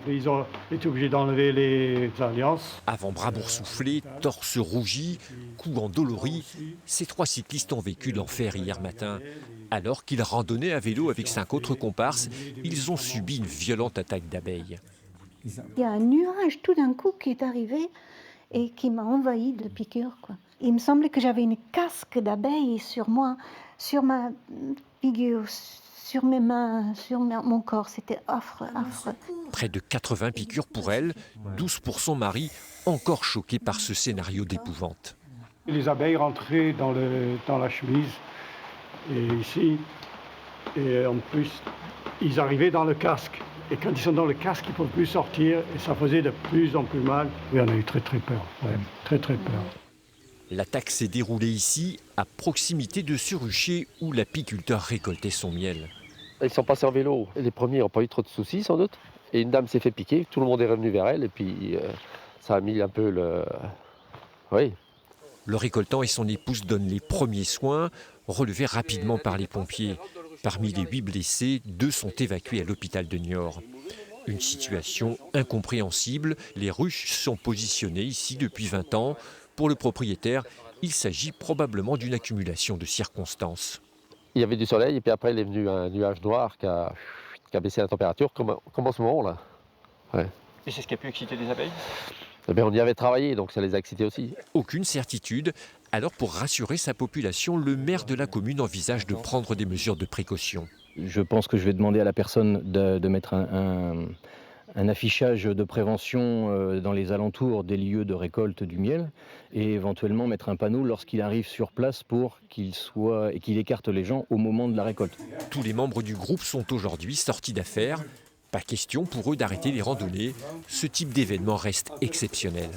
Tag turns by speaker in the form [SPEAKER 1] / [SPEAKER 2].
[SPEAKER 1] Ils ont été obligés d'enlever les alliances.
[SPEAKER 2] Avant-bras boursouflés, torse rougi, cou endolori, ces 3 cyclistes ont vécu l'enfer hier matin. Alors qu'ils randonnaient à vélo avec 5 autres comparses, ils ont subi une violente attaque d'abeilles.
[SPEAKER 3] Il y a un nuage tout d'un coup qui est arrivé et qui m'a envahi de piqûres, quoi. Il me semblait que j'avais une casque d'abeilles sur moi, sur ma figure, sur mes mains, sur mon corps. C'était affreux, affreux.
[SPEAKER 2] Près de 80 piqûres pour elle, 12 pour son mari, encore choqué par ce scénario d'épouvante.
[SPEAKER 1] Les abeilles rentraient dans la chemise et ici. Et en plus, ils arrivaient dans le casque. Et quand ils sont dans le casque, ils ne peuvent plus sortir. Et ça faisait de plus en plus mal. Oui, on a eu très très peur. Ouais, très très peur.
[SPEAKER 2] L'attaque s'est déroulée ici, à proximité de ce rucher où l'apiculteur récoltait son miel.
[SPEAKER 4] Ils sont passés en vélo. Les premiers n'ont pas eu trop de soucis, sans doute. Et une dame s'est fait piquer. Tout le monde est revenu vers elle. Et puis, ça a mis un peu le... Oui.
[SPEAKER 2] Le récoltant et son épouse donnent les premiers soins, relevés rapidement par les pompiers. Parmi les 8 blessés, 2 sont évacués à l'hôpital de Niort. Une situation incompréhensible. Les ruches sont positionnées ici depuis 20 ans. Pour le propriétaire, il s'agit probablement d'une accumulation de circonstances.
[SPEAKER 4] Il y avait du soleil et puis après il est venu un nuage noir qui a baissé la température comme en ce moment là. Ouais.
[SPEAKER 5] Et c'est ce qui a pu exciter les abeilles?
[SPEAKER 4] Eh bien, on y avait travaillé donc ça les a excités aussi.
[SPEAKER 2] Aucune certitude. Alors pour rassurer sa population, le maire de la commune envisage de prendre des mesures de précaution.
[SPEAKER 6] Je pense que je vais demander à la personne de mettre un affichage de prévention dans les alentours des lieux de récolte du miel et éventuellement mettre un panneau lorsqu'il arrive sur place pour qu'il écarte les gens au moment de la récolte.
[SPEAKER 2] Tous les membres du groupe sont aujourd'hui sortis d'affaire. Pas question pour eux d'arrêter les randonnées. Ce type d'événement reste exceptionnel.